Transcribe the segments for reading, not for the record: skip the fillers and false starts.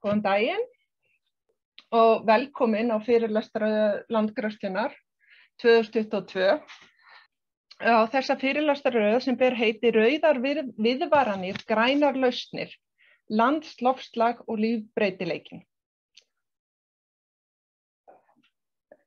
Góðan daginn og velkomin á fyrirlestra Landgræðslunnar 2022. Á þessa fyrirlestraröð sem ber heiti Rauðar viðvaranir, grænar lausnir, landsloftslag og lífbreytileikinn.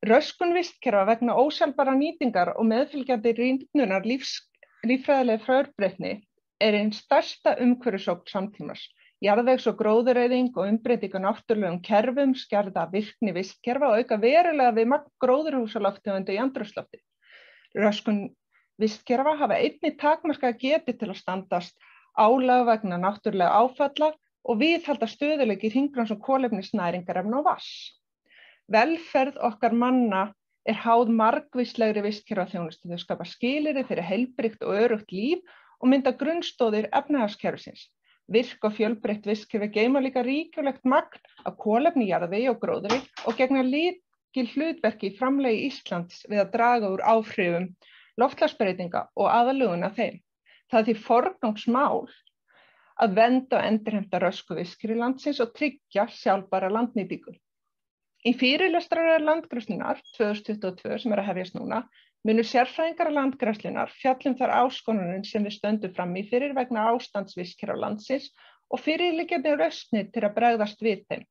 Röskun vistkerfa vegna ósjálfbærrar nýtingar og meðfylgjandi rýrnunar líffræðilegrar fjölbreytni ein stærsta umhverfisógn samtímans. Jarðvegs- og gróðureyðing og umbreyting á náttúrulegum kerfum skerða virkni vistkerfa og auka verulega við magn gróðurhúsalofttegunda í andrúmslofti. Röskun vistkerfa hafa einnig takmarkaða getu til að standast álag vegna náttúrulega áfalla og viðhalda stöðugleika í hringrás kolefnisnæringarefna og vatns. Velferð okkar manna háð margvíslegri vistkerfaþjónustu. Þau skapa skilyrði fyrir heilbrigt og öruggt líf og mynda grunnstoðir efnahagskerfisins. Virk og fjölbreytt vistkerfi geyma líka ríkulegt magn af kolefni í jarðvegi og gróðri og gegna lykilhlutverki í framlagi Íslands við að draga úr áhrifum loftslagsbreytinga og aðlögun að þeim. Það er því forgangsmál að vernda og endurheimta rösku vistkerfi landsins og tryggja sjálfbæra landnýtingu. Í fyrirlestraröð Landgræðslunnar 2022 sem að hefjast núna munu sérfræðingar Landgræðslunnar fjalla þær áskoranir sem við stöndum frammi fyrir vegna ástands vistkerfa landsins og fyrirliggjandi lausnir til að bregðast við þeim.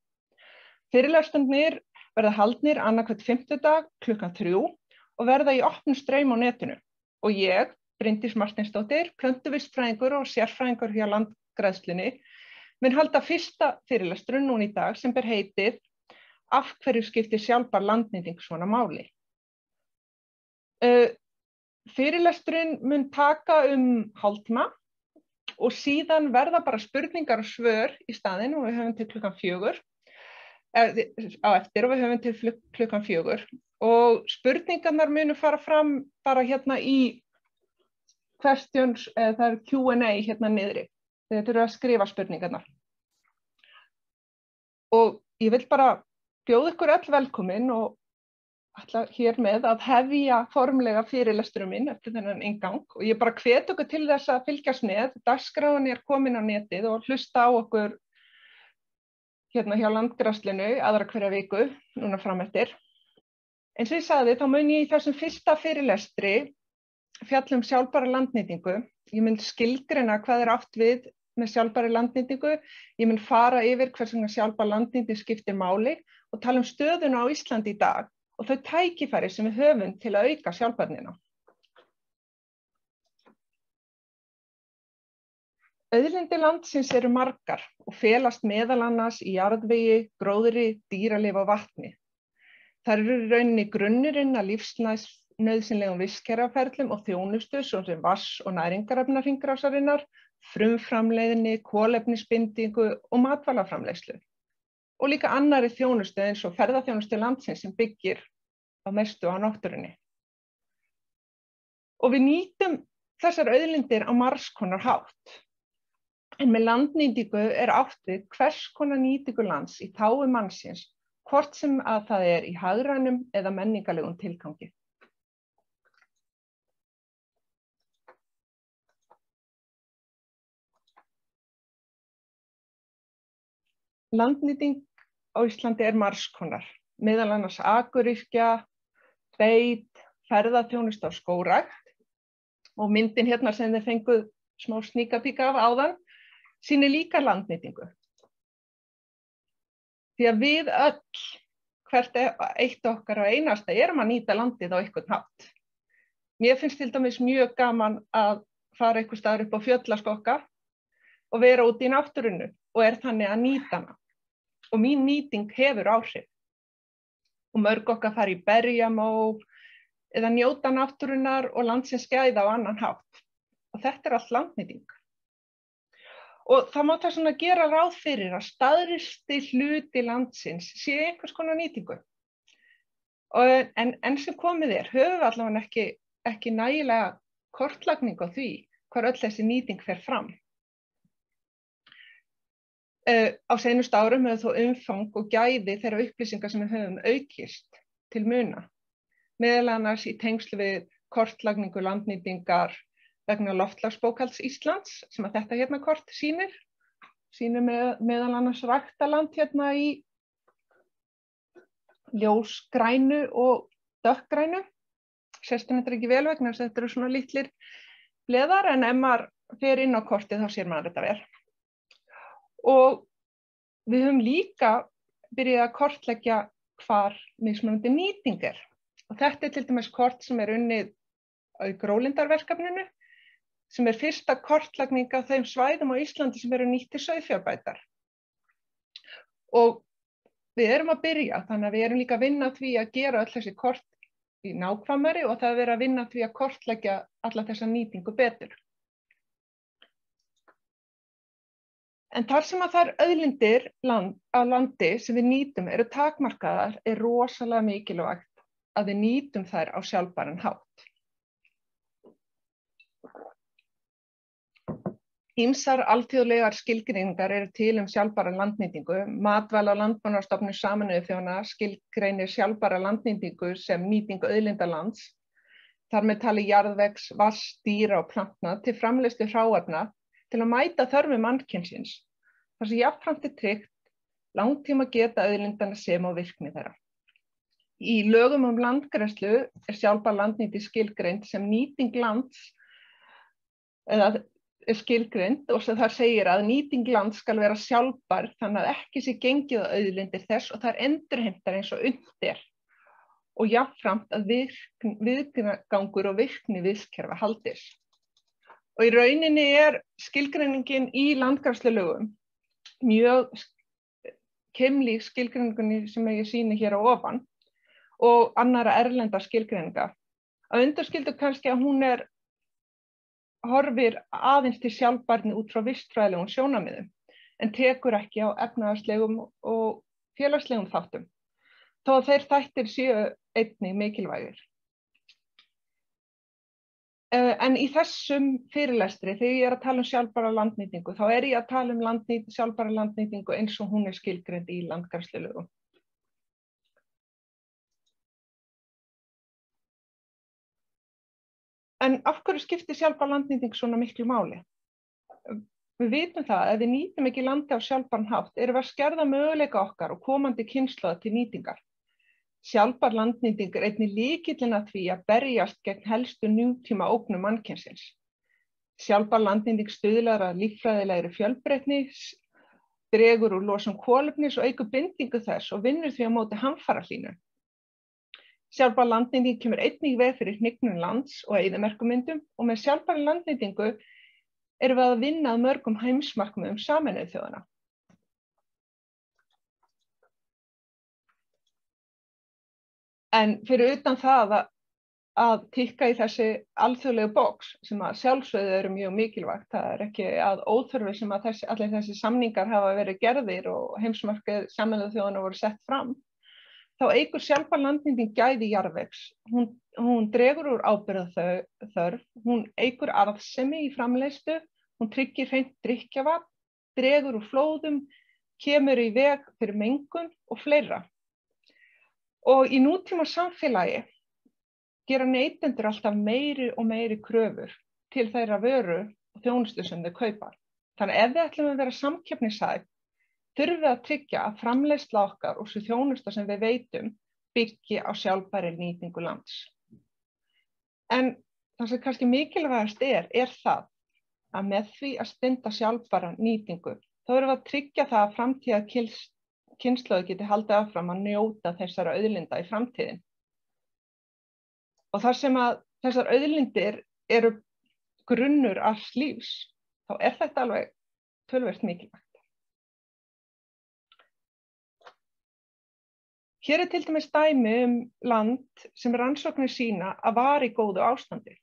Fyrirlestrarnir verða haldnir annaðhvern fimmtudag klukkan 3 og verða í opnum straum á netinu. Og ég, Bryndís Marteinsdóttir, plöntuvistfræðingur og sérfræðingur hjá Landgræðslunni, mun halda fyrsta fyrirlestrun núna í dag sem ber heitið Af hverju skiptir sjálfbær landnýting svona máli? Fyrirlesturinn mun taka hálftíma og síðan verða bara spurningar og svör í staðinn og við höfum til klukkan 4. Á eftir og við höfum til klukkan 4. Og spurningarnar munu fara fram bara hérna í questions, það er Q&A hérna niðri. Þið þurfa að skrifa spurningarnar. Og ég vil bara bjóða ykkur öll velkomin og ætla hér með að hefja formlega fyrirlesturum minn eftir þennan inngang og ég bara hvet ykkur til þess að fylgjast með. Dagskráin komin á netið og hlusta á okkur hérna hjá Landgræðslunni aðra hverja viku núna fram eftir. Eins og ég sagði þá mun ég í þessum fyrsta fyrirlestri fjalla sjálfbæra landnýtingu. Ég mun skilgreina hvað átt við með sjálfbæra landnýtingu. Ég mun fara yfir hvers vegna sjálfbær landnýting skiptir máli og tala stöðuna á Íslandi í dag og þau tækifæri sem við höfum til að auka sjálfbærnina. Auðlindir landsins eru margar og felast meðal annars í jarðvegi, gróðri, dýralífi og vatni. Þær eru í rauninni grunnurinn að lífsnauðsynlegum vistkerfaferlum og þjónustu svo sem vatns- og næringarefna hringrásarinnar, frumframleiðni, kolefnisbindingu og matvælaframleiðslu. Og líka annarri þjónustu eins og ferðaþjónustu landsins sem byggir á mestu á náttúrunni. Og við nýtum þessar auðlindir á margs konar hátt. En með landnýtingu átt við hvers konar nýtingu lands í þágu mannsins, hvort sem að það í hagrænum eða menningarlegum tilgangi. Landnýting á Íslandi margs konar, meðal annars akuryrkja, beit, ferðaþjónustu og skógrækt. Og myndin hérna sem þið fenguð smá sníkapíka af áðan, sýnir líka landnýtingu. Því að við öll, hvert eitt okkar og einasta, að nýta landið á einhvern hátt. Mér finnst til dæmis mjög gaman að fara einhvers staðar upp á fjöllaskokka og vera út í náttúrunni og þannig að nýta hana. Og mín nýting hefur áhrif. Og mörg okkar fara í berjamó eða njóta náttúrunnar og landsins gæða á annan hátt. Og þetta allt landnýting. Og það má þess vegna gera ráð fyrir að staðristi hluti landsins sé einhvers konar nýtingu. En sem komið höfum við allavega ekki nægilega kortlagning á því hvar öll þessi nýting fer fram. Á seinustu árum hefur þó umfang og gæði þeirra upplýsingar sem við höfum aukist til muna. Meðal annars í tengslu við kortlagningu landnýtingar vegna loftslagsbókhalds Íslands, sem að þetta hérna kort sýnir, sýnir meðal annars ræktarland hérna í ljósgrænu og dökkgrænu. Sést þetta ekki vel vegna þess að þetta eru svona litlir bleðar, en ef maður fer inn á kortið þá sér maður þetta vel. Og við höfum líka byrjað að kortleggja hvar mismunandi nýting er. Og þetta til dæmis kort sem unnið á Grólindarverkefninu, sem fyrsta kortlagning af þeim svæðum á Íslandi sem eru nýtt til sauðfjárbætar. Og við erum að byrja, þannig að við erum líka að vinna að því að gera öll þessi kort í nákvæmari og það verið að vinna að því að kortleggja alla þessa nýtingu betur. En þar sem að þær auðlindir á landi sem við nýtum eru takmarkaðar er rosalega mikilvægt að við nýtum þær á sjálfbæran hátt. Ýmsar alþjóðlegar skilgreiningar eru til sjálfbæra landnýtingu. Matvæla- og landbúnaðarstofnun Sameinuðu þjóðanna skilgreinir sjálfbæra landnýtingu sem nýtingu auðlinda lands, þar með talið jarðvegs, vatns, dýra og plantna til framleiðslu hráefna til að mæta þörfum mannkynsins, þar sem jafnframt tryggt langtíma geta auðlindana sem og virkni þeirra. Í lögum landgræðslu sjálfbær landnýting skilgreind sem nýting lands eða skilgreind og þar segir að nýting lands skal vera sjálfbær þannig að ekki sé gengið á auðlindir þess og þær endurheimtar eins og unnt og jafnframt að viðgangur og virkni vistkerfa haldist. Og í rauninni skilgreiningin í landgræðslulögum mjög keimlík skilgreiningunni sem ég sýni hér á ofan og annarra erlenda skilgreininga. Að undanskildu kannski að hún horfir aðeins til sjálfbærni út frá vistfræðilegum sjónarmiðum, en tekur ekki á efnahagslegum og félagslegum þáttum, þó að þeir þættir séu einnig mikilvægir. En í þessum fyrirlestri, þegar ég að tala sjálfbæra landnýtingu, þá ég að tala sjálfbæra landnýtingu eins og hún skilgreind í landgræðslulögum. En af hverju skiptir sjálfbær landnýting svona miklu máli? Við vitum það að ef við nýtum ekki landi á sjálfbæran hátt, erum við að skerða möguleika okkar og komandi kynslóða til nýtingar. Sjálfbær landnýting einnig lykillinn að því að berjast gegn helstu nútíma ógnum mannkynsins. Sjálfbær landnýting stuðlar að líffræðilegri fjölbreytni, dregur úr losun kolefnis og eykur bindingu þess og vinnur því á móti hamfarahlýnun. Sjálfbær landnýting kemur einnig í veg fyrir hnignun lands og eyðimerkurmyndun og með sjálfbæra landnýtingu erum við að vinna að mörgum heimsmarkmiðum Sameinuðu þjóðanna. En fyrir utan það að tikka í þessi alþjóðlegu box sem að sjálfsögðu eru mjög mikilvægt, það ekki að óþörfu sem að allir þessi samningar hafa verið gerðir og heimsmarkmið Sameinuðu þjóðanna voru sett fram, þá eykur sjálfbær landnýting gæði jarðvegs. Hún dregur úr ábyrgðarþörf, hún eykur arðsemi í framleiðslu, hún tryggir hreint drykkjarvatn, dregur úr flóðum, kemur í veg fyrir mengun og fleira. Og í nútíma samfélagi gera neytendur alltaf meiri og meiri kröfur til þeirra vöru og þjónustu sem þau kaupa. Þannig ef við ætlum að vera samkeppnishæf, þurfum við að tryggja að framleiðsla okkar og svo þjónusta sem við veitum byggi á sjálfbærri nýtingu lands. En það sem kannski mikilvægast það að með því að stunda sjálfbæra nýtingu, þá erum við að tryggja það að framtíðarkynslóðir geti haldið áfram að njóta þessara auðlinda í framtíðin. Og þar sem að þessar auðlindir eru grunnur alls lífs, þá þetta alveg töluvert mikilvægt. Hér til dæmis dæmi land sem rannsóknir sýna að var í góðu ástandi.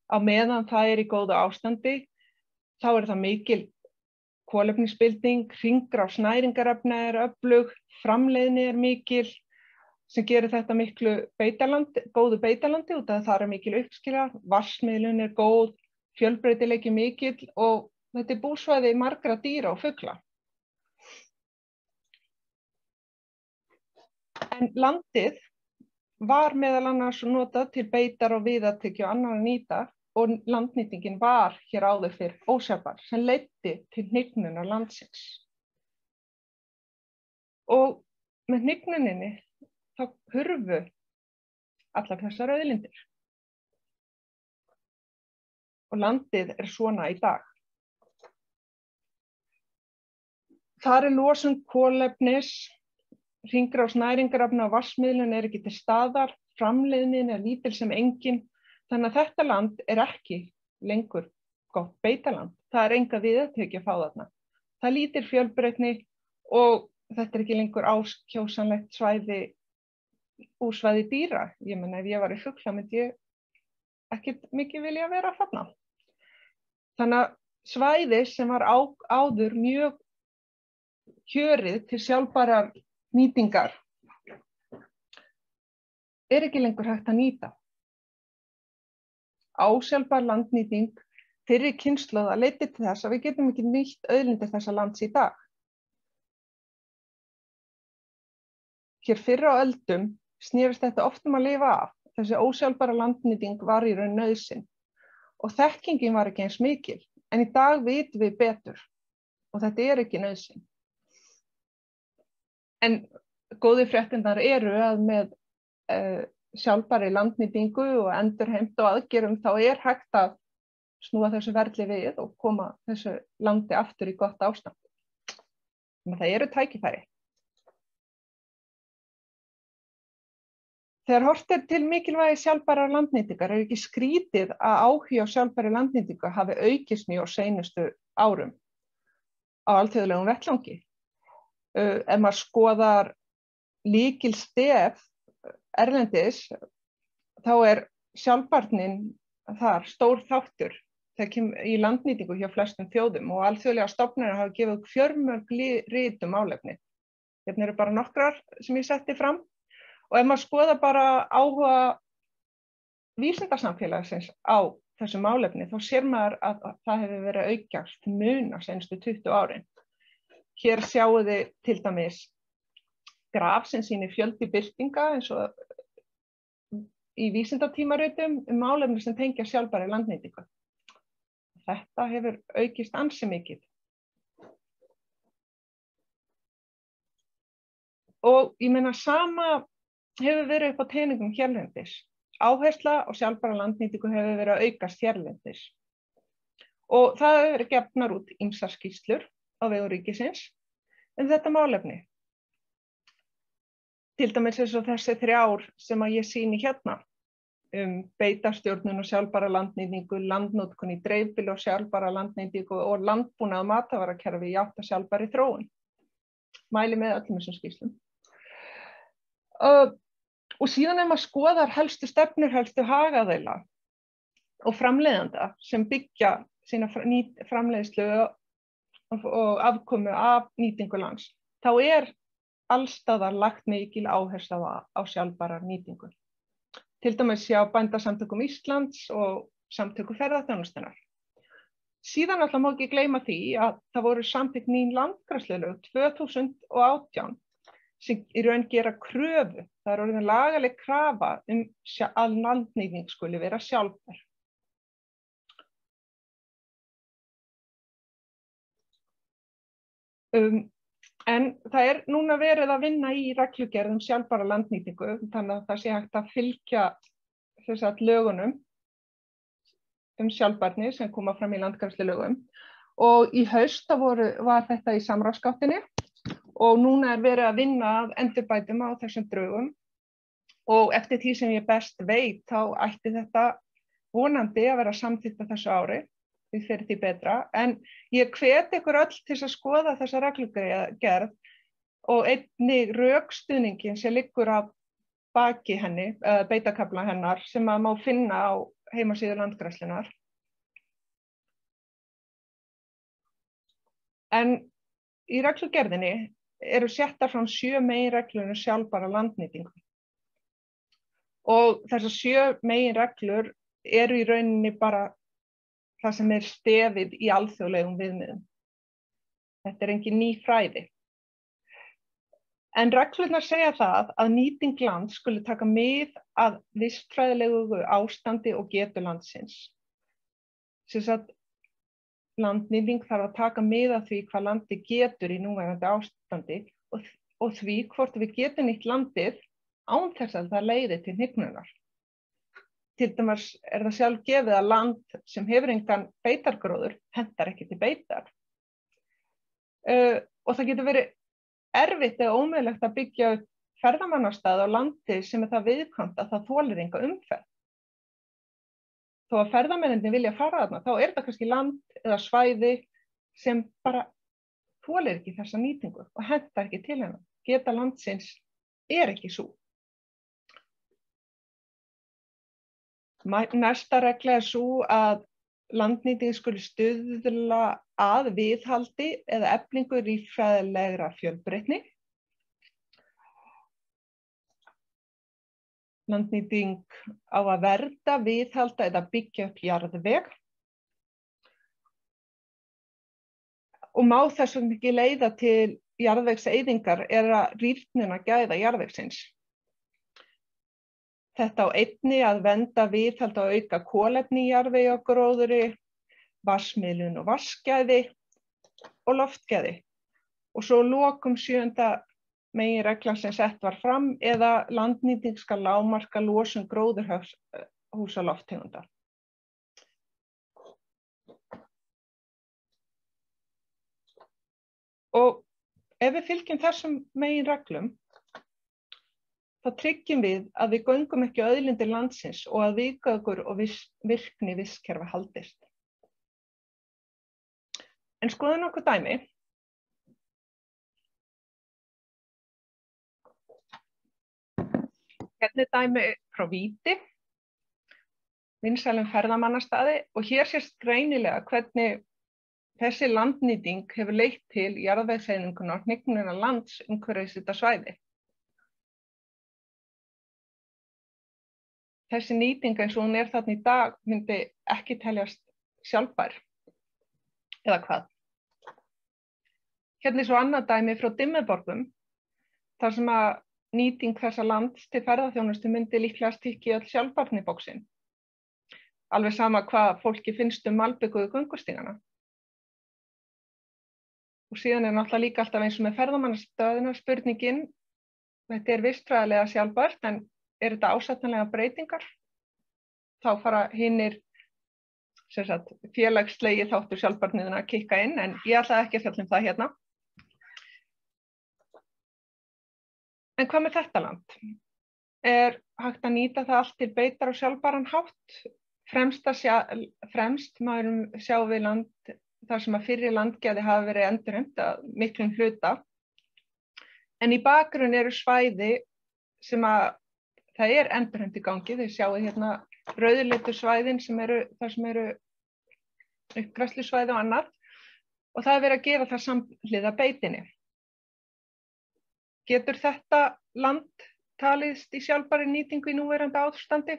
Á meðan það í góðu ástandi, þá það mikil kolefnisbinding, hringrás næringarefna öflug, framleiðni mikil, sem gerir þetta miklu góðu beitalandi út af það mikil uppskila, vatnsmiðlun góð, fjölbreytileiki mikill og þetta búsvæði margra dýra og fugla. En landið var meðal annars notað til beitar og viðartekju og annarra nýta og landnýtingin var hér áður fyrr ósjálfbær sem leiddi til hnignunar landsins. Og með hnignuninni þá hurfu allar þessar auðlindir. Og landið svona í dag. Þar losun kolefnis, hringrás næringarefna og vatnsmiðlun ekki til staðar, framleiðnin lítil sem engin, þannig að þetta land ekki lengur gott beitaland. Það enga viðurtæki að fá þarna. Það lítil fjölbreytni og þetta ekki lengur ákjósanlegt svæði úr svæði dýra. Ég meina, ef ég var í fugla myndi ég ekkert mikið vilja vera þarna. Þannig að svæði sem var áður mjög kjörið til sjálfbærar nýtingar ekki lengur hægt að nýta. Ósjálfbær landnýting fyrri kynslóða leiddi til þess að við getum ekki nýtt auðlindir þessa lands í dag. Hér fyrr á öldum snerist þetta oft að lifa af. Þessi ósjálfbæra landnýting var í raun nauðsyn og þekkingin var ekki eins mikil, en í dag vitum við betur og þetta ekki nauðsyn. En góðu fréttirnar að með sjálfbærri landnýtingu og endurheimt og aðgerðum þá hægt að snúa þessu ferli við og koma þessu landi aftur í gott ástand. Þannig að það tækifæri. Þegar horft til mikilvægi sjálfbærrar landnýtingar ekki skrítið að áhugi á sjálfbærri landnýtingu hafi aukist mjög á seinustu árum á alþjóðlegum vettvangi. Ef maður skoðar lykilstef erlendis, þá sjálfbærnin þar stór þáttur í landnýtingu hjá flestum þjóðum og alþjóðlega stofnanir hafa gefið fjölmörg rit málefni. Hérna bara nokkrar sem ég setti fram. Og ef maður skoða bara áhuga vísindasamfélagsins á þessu málefni, þá sér maður að það hefur verið aukast til muna seinustu 20 árin. Hér sjáum þið til dæmis graf sem sýnir fjöldi birtinga eins og í vísindatímaritum málefni sem tengja sjálfbærri landnýtingu. Þetta hefur aukist ansi mikið. Og ég meina sama hefur verið upp á teningum hérlendis. Áhersla á sjálfbæra landnýtingu hefur verið að aukast hérlendis. Og það hefur verið gefnar út ýmsar skýrslur á vegum ríkisins þetta málefni. Til dæmis eins og þessi 3 sem ég sýni hérna beitarstjórnun og sjálfbæra landnýtingu, landnotkun í dreifbýli og sjálfbæra landnýtingu og landbúnað og matvælakerfi í átt að sjálfbærri þróun. Mæli með öllum þessum skýrslum. Og síðan ef maður skoðar helstu stefnur, helstu hagaðila og framleiðanda sem byggja sína framleiðslu og afkomu af nýtingu lands, þá allstaðar lagt mikil áhersla á sjálfbæra nýtingu. Til dæmis hjá Bændasamtökum Íslands og Samtökum ferðaþjónustunnar. Síðan alltaf má ekki gleyma því að það voru samþykkt ný landgræðslulög 2018 sem í raun gera kröfu. Það orðin lagaleg krafa að landnýting skuli vera sjálfbær. En það núna verið að vinna í reglugerð sjálfbæra landnýtingu, þannig að það sé hægt að fylgja lögunum sjálfbærni sem koma fram í landgræðslulögum. Og í haust var þetta í samráðsgáttinni og núna verið að vinna að endurbætum á þessum drögum. Og eftir því sem ég best veit, þá ætti þetta vonandi að vera samþykkt á þessu ári. Við fyrir því betra, en ég hvet ykkur öll til að skoða þessa reglugerð og einnig rökstuðningin sem liggur að baki henni, beitakafla hennar, sem maður má finna á heimasíðu Landgræðslunnar. En í reglugerðinni settar fram 7 meginreglur sjálfbæra landnýtingu. Og þessar 7 meginreglur í rauninni bara það sem stefið í alþjóðlegum viðmiðum. Þetta engin ný fræði. En reglurnar segja það að nýting lands skuli taka mið af vistfræðilegu ástandi og getu landsins. sem sagt landnýting þarf að taka mið af því hvað landi getur í núverandi ástandi og því hvort við getum nýtt landið án þess að það leiði til hnignunar. Til dæmis það sjálfgefið að land sem hefur engan beitargróður hentar ekki til beitar. Og það getur verið erfitt eða ómögulegt að byggja upp ferðamannastað á landi sem það viðkvæmt að það þolir enga umferð. Þó að ferðamennirnir vilja fara þarna, þá það kannski land eða svæði sem bara þolir ekki þessa nýtingu og hentar ekki til hennar. Geta landsins ekki sú. Næsta regla sú að landnýting skuli stuðla að viðhaldi eða eflingu líffræðilegra fjölbreytni. Landnýting á að vernda, viðhalda eða byggja upp jarðveg. Og má þess vegna ekki leiða til jarðvegseyðingar eða rýrnunar gæða jarðvegsins. Þetta á einnig að vernda, viðhalda og auka kolefni í jarðvegi og gróðri, vatnsmiðlun og vatnsgæði og loftgæði. Og svo lokum 7. meginreglan sem sett var fram eða landnýting skal lágmarka losun gróðurhúsalofttegunda. Og ef við fylgjum þessum meginreglum, þá tryggjum við að við göngum ekki auðlindir landsins og að viðgangur og virkni vistkerfa haldist. En skoðum nokkuð dæmi. Hérna dæmi frá Víti, vinsælum ferðamannastaði og hér sést greinilega hvernig þessi landnýting hefur leitt til jarðvegseyðingar og hnignunar lands umhverfis þetta svæði. Þessi nýting eins og hún þarna í dag myndi ekki teljast sjálfbær. Eða hvað? Hérna svo annað dæmi frá Dimmuborgum, þar sem að nýting þessa lands til ferðaþjónustu myndi líklega stikki öll sjálfbærnibóksinn. Alveg sama hvað fólki finnst malbikuðu göngustígana. Og síðan náttúrulega líka alltaf eins og með ferðamannastöðina spurningin, þetta vistfræðilega sjálfbært, en þetta ásættanlega breytingar? Þá fara hinir félagslegi þáttur sjálfbærniðina að kikka inn, en ég ætla ekki að fjalla það hérna. En hvað með þetta land? Hægt að nýta það allt til beitar og sjálfbæran hátt? Fremst sjáum við land þar sem að fyrri landgæði hafa verið endurheimt að miklum hluta. En í bakgrunn eru svæði sem að það endurheimt í gangi. Þið sjáu hérna rauðleitu svæðin þar sem eru uppgræðslusvæði og annað. Og það verið að gera það samhliða beitinni. Getur þetta land talist í sjálfbærri nýtingu í núverandi ástandi?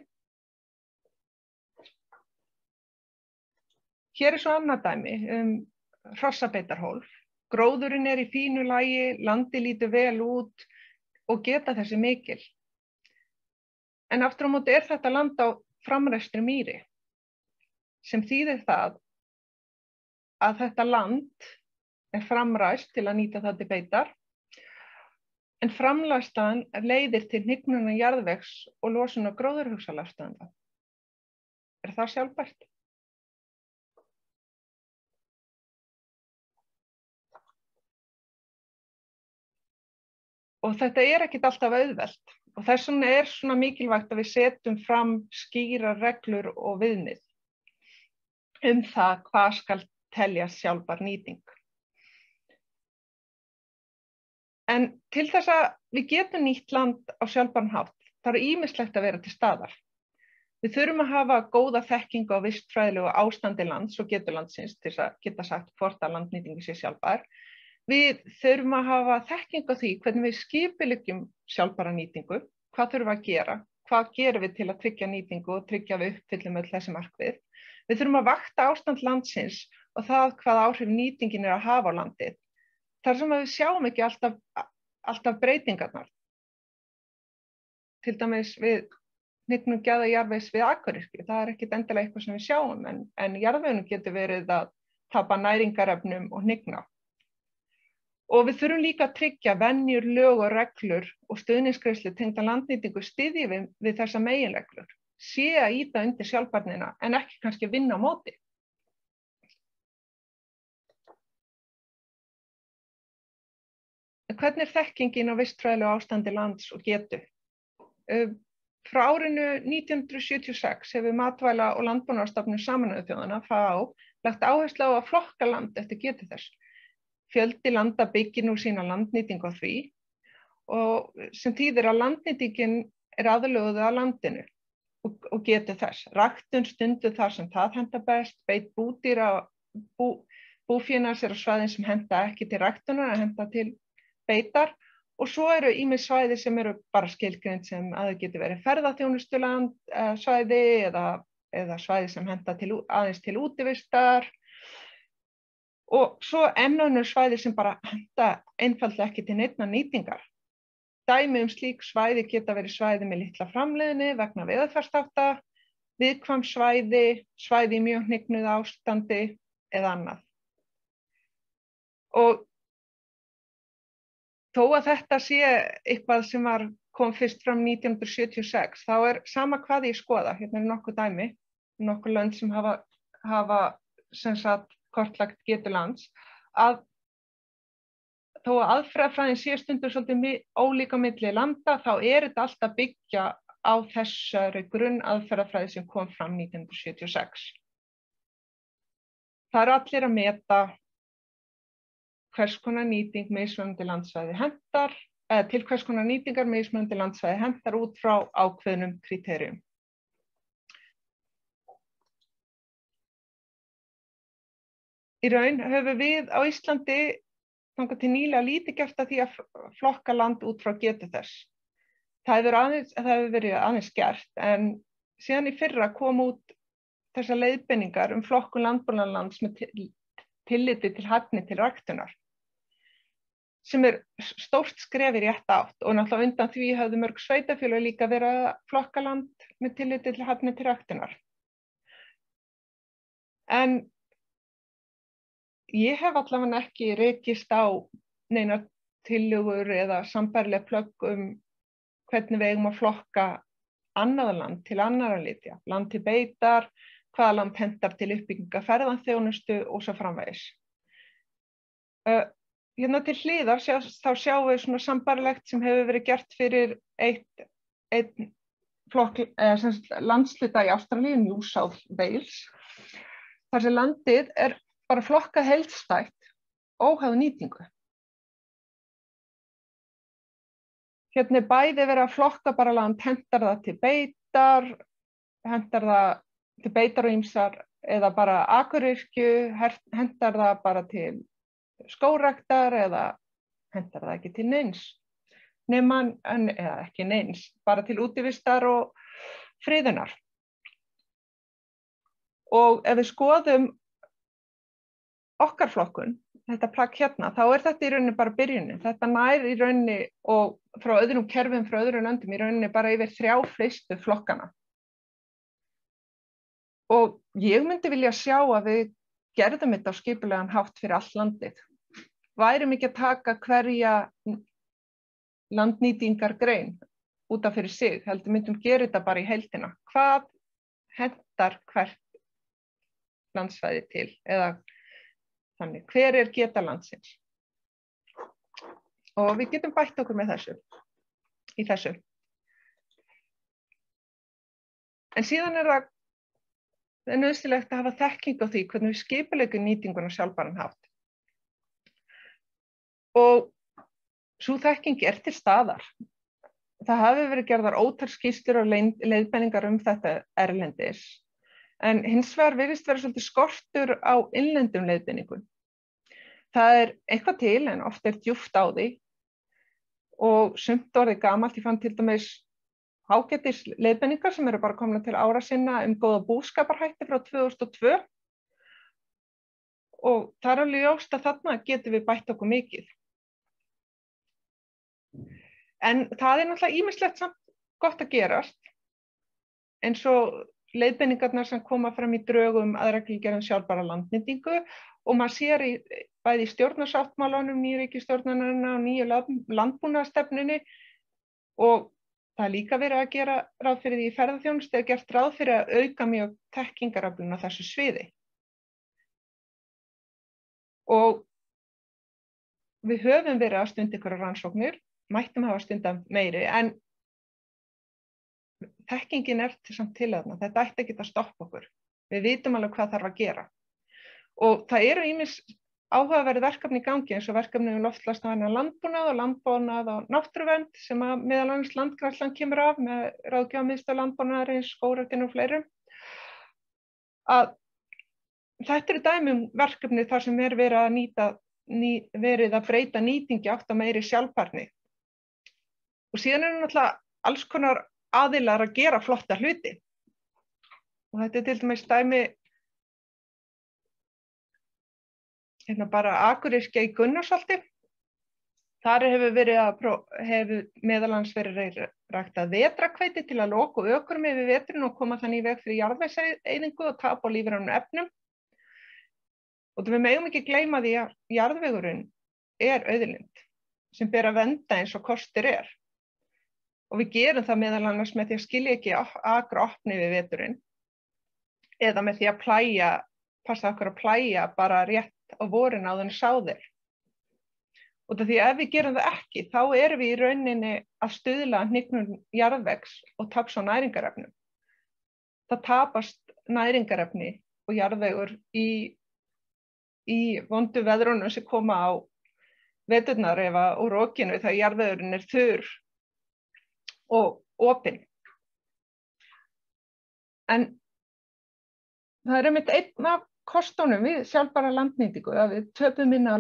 Hér svo annað dæmi hrossabeitarhólf. Gróðurinn í fínu lagi, landi lítur vel út og geta þessi mikil. En aftur á móti þetta land á framræstri mýri, sem þýðir það að þetta land framræst til að nýta það til beitar, en framræslan leiðir til hnignunar jarðvegs og losunar gróðurhúsalofttegunda. Það sjálfbært? Og þetta ekkert alltaf auðvelt og þess vegna svona mikilvægt að við setjum fram skýrar reglur og viðmið það hvað skal teljast sjálfbær nýting. En til þess að við getum nýtt land á sjálfbæran hátt, þarf ýmislegt að vera til staðar. Við þurfum að hafa góða þekkingu á vistfræðilegu ástandi lands og getu landsins til að geta sagt hvort að landnýtingi sé sjálfbær. Við þurfum að hafa þekkingu á því hvernig við skipuleggjum sjálfbæra nýtingu, hvað þurfum að gera, hvað gerum við til að tryggja nýtingu og tryggja við uppfyllum öll þessi markmið. Við þurfum að vakta ástand landsins og það hvað áhrif nýtingin að hafa á landið. Þar sem við sjáum ekki alltaf breytingarnar. Til dæmis við hnignun gæðajarðvegs við akuryrkju. Það er ekkert endilega eitthvað sem við sjáum, en jarðvegurinn getur verið að tapa næringarefnum og hnigna. Og við þurfum líka að tryggja venjur, lög og reglur og stuðningsgreiðslur tengda landnýtingu styðji við þessa meginreglur, sé að ýta undir sjálfbærnina en ekki kannski vinna á móti. Hvernig er þekkingin á vistfræðilegu ástandi lands og getu? Frá árinu 1976 hefur Matvæla- og landbúnaðarstofnun Sameinuðu þjóðanna, FAO, lagt áherslu á að flokka land eftir getu þess. Fjöldi landa byggir nú sína landnýtingu á því og sem þýðir að landnýtingin er aðlöguð að landinu og getu þess. Ræktun stunduð þar sem það hentar best, beit búdýra, búfénaðar sér á svæðin sem henta ekki til ræktunar en henta til beitar og svo eru ýmis svæði sem eru bara skilgreind sem að það getur verið ferðaþjónustuland svæði eða svæði sem henta aðeins til útivistar. Og svo önnur svæði sem bara henta einfaldlega ekki til neinnar nýtingar. Dæmi slík svæði geta verið svæði með litla framleiðni vegna veðurfarsþátta, viðkvæm svæði, svæði í mjög hnignuðu ástandi eða annað. Og þó að þetta sé eitthvað sem kom fyrst fram 1976, þá er sama hvað ég skoða, hérna er nokkuð dæmi, nokkuð lönd sem hafa sem sagt kortlagt getu lands, að þó að aðferðafræðin sé stundum svolítið ólík á milli landa, þá er þetta alltaf byggja á þessari grunnaðferðafræði sem kom fram 1976. Það eru allir að meta hvers konar nýting mismunandi landsvæði hentar, eða til hvers konar nýtingar mismunandi landsvæði hentar út frá ákveðnum kríteríum. Í raun höfum við á Íslandi þangað til nýlega lítið gert að því að flokka land út frá getu þess. Það hefur verið aðeins gert, en síðan í fyrra kom út þessar leiðbeiningar flokkun landbúnaðarlands með tilliti til hæfni til ræktunar, sem er stórt skref í rétta átt og náttúrulega undan því höfðu mörg sveitarfélög líka verið að flokka land með tilliti til hæfni til ræktunar. En ég hef allavega ekki rekist á neinar tillögur eða sambærileg plögg hvernig við eigum að flokka annað land til annarra nytja, land til beitar, hvaða land hentar til uppbyggingar ferðaþjónustu og svo framvegis. Hérna til hliðar þá sjáum við svona sambærilegt sem hefur verið gert fyrir einn flokk, landshluta í Ástralíu, New South Wales, þar sem landið er bara flokkað heildstætt óháð nýtingu. Hérna er bæði verið að flokka bara land, hentar það til beitar, hentar það til beitar og ýmsar, eða bara akuryrkju, hentar það bara til skógræktar eða hentar það ekki til neins. Eða ekki neins, bara til útivistar og friðunar. Og ef við skoðum okkar flokkun, þetta plagg hérna, þá er þetta í rauninni bara byrjunin. Þetta nær í rauninni og frá öðrum kerfum, frá öðrum löndum í rauninni bara yfir 3 fleistu flokkana. Og ég myndi vilja sjá að við gerðum þetta á skipulegan hátt fyrir allt landið. Værum ekki að taka hverja landnýtingargrein út af fyrir sig, heldur myndum gera þetta bara í heildina. Hvað hentar hvert landsvæði til, eða þannig, hver er geta landsins? Og við getum bætt okkur með þessu. En síðan er það nauðsynlegt að hafa þekkingu á því hvernig við skipuleggjum nýtinguna á sjálfbæran hátt. Og sú þekking er til staðar. Það hafi verið gerðar ótal skýrslur og leiðbeiningar þetta erlendis. En hins vegar virðist vera svolítið skortur á innlendum leiðbeiningum. Það er eitthvað til en oft er djúpt á því og sumt orðið gamalt. Ég fann til dæmis ágætis leiðbeiningar sem eru bara komnar til ára sinna góða búskaparhætti frá 2002 og það er alveg ljóst að þarna getum við bætt okkur mikið. En það er náttúrulega ýmislegt samt gott að gerast eins og leiðbeiningarnar sem koma fram í drögum að reglugerð um sjálfbæra landnýtingu og maður sér bæði í stjórnarsáttmálanum, nýju ríkisstjórnarinnar og nýju landbúnaðarstefnunni og það er líka verið að gera ráð fyrir því í ferðaþjónustu er gert ráð fyrir að auka mjög þekkingaröflun á þessu sviði. Og við höfum verið að stunda ykkur rannsóknir, mættum hafa stundað meiri, en þekkingin er samt til þarna. Þetta ætti ekki að stoppa okkur. Við vitum alveg hvað þarf að gera. Og það eru ýmis áhugaverð verkefni í gangi eins og verkefni um loftslagsvænan landbúnað og náttúruvernd sem að meðal annars Landgræðslan kemur af með ráðgjafarmiðstöð landbúnaðarins, skógræktin og fleirum. Að þetta eru dæmi um verkefni þar sem er verið að breyta nýtingi átt að meiri sjálfbærni. Og síðan eru náttúrulega alls konar aðilar að gera flotta hluti. Og þetta er til dæmis dæmi bara Akureyrskeið í Gunnarsholti. Þar hefur meðal annars verið ræktað vetrarhveiti til að loka ökrum yfir veturinn og koma þannig í veg fyrir jarðvegseyðingu og tap á lífrænum efnum. Og við megum ekki gleyma því að jarðvegurinn er auðlind sem ber að vernda eins og kostur er. Og við gerum það meðal annars með því að skilja ekki akra opni við veturinn eða með því að passa okkur að plæja bara rétt á vorin áður en sáðir. Og því að ef við gerum það ekki, þá erum við í rauninni að stuðla hnignun jarðvegs og taps á næringarefnum. Það tapast næringarefni og jarðvegur í vondu veðrunum sem koma á veturnar og rokinu þegar jarðvegurinn er þurr og opinn. En það er einmitt einn af kostunum við sjálfbæra landnýtingu að við töpum minna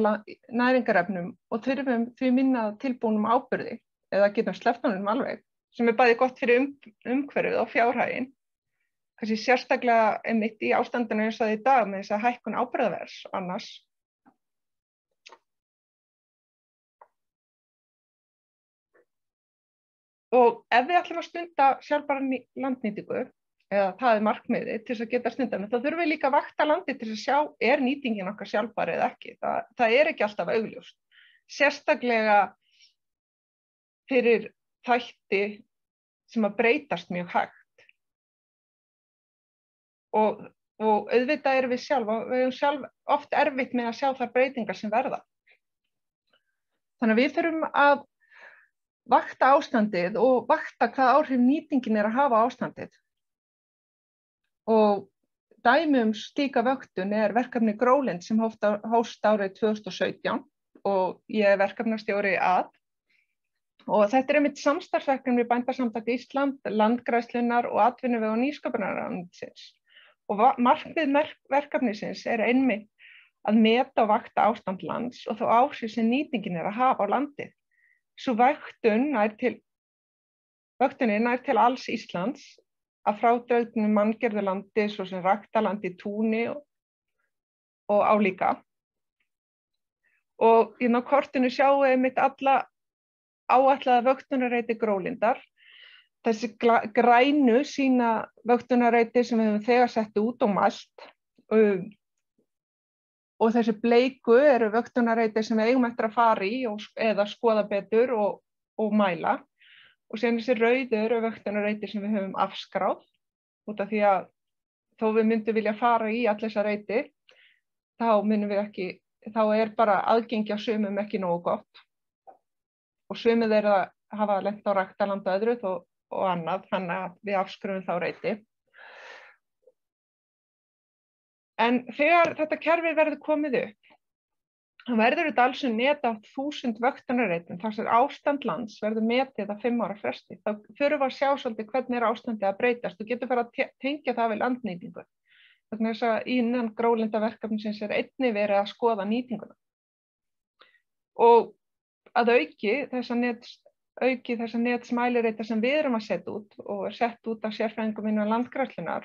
næringarefnum og þurfum því minna tilbúnum áburði eða getum sleppt honum alveg sem er bæði gott fyrir umhverfið og fjárhaginn. Kannski sérstaklega einmitt í ástandinu eins og í dag með þess að hækkun áburðarverðs annars. Og ef við ætlum að stunda sjálfbæra landnýtingu eða það er markmiðið til þess að geta stundum, þá þurfum við líka að vakta landið til þess að sjá, er nýtingin okkar sjálfbær eða ekki. Það er ekki alltaf augljóst. Sérstaklega fyrir þætti sem að breytast mjög hægt. Og auðvitað erum við höfum sjálf oft erfitt með að sjá þær breytingar sem verða. Þannig að við þurfum að vakta ástandið og vakta hvað áhrif nýtingin er að hafa á ástandið. Og dæmi slíka vöktun er verkefni GRÓLIND sem hófst árið 2017 og ég er verkefnastjóri að. Og þetta er einmitt samstarfsverkefni Bændasamtaka Íslands, Landgræðslunnar og atvinnuvega- og nýsköpunarráðuneytisins. Og markmið verkefnisins er einmitt að meta og vakta ástand lands og þá áhrif sem nýtingin er að hafa á landið. Sú vöktunin nær til alls Íslands að frádregnu manngerðu landi svo sem ræktarlandi, túni og álíka. Og á kortinu sjáum við einmitt alla áætlaða vöktunarreiti GRÓLINDar. Þessi grænu sína vöktunarreiti sem við höfum þegar sett út og mælt. Og þessi bleiku eru vöktunarreiti sem við eigum eftir að fara í eða skoða betur og mæla. Og síðan þessi rauðu eru vöktunarreiti sem við höfum afskráð. Út af því að þó við myndum vilja fara í allir þessa reiti, þá er bara aðgengi á sumum ekki nógu gott. Og sumið er að hafa lent á ræktarland og öðru og annað, þannig að við afskrifum þá reiti. En þegar þetta kerfi verður komið upp, þá verður þetta alls net af 1000 vöktunarreitum, þar sem ástand lands verður metið að 5 ára fresti. Þá þurfum við að sjá svolítið hvernig er ástandið að breytast. Þú getur farið að tengja það við landnýtingu. Þannig að innan GRÓLINDarverkefnisins er einnig verið að skoða nýtinguna. Og að auki þessa netsmælireita sem við erum að setja út og er sett út af sérfræðingum innan Landgræðslunnar,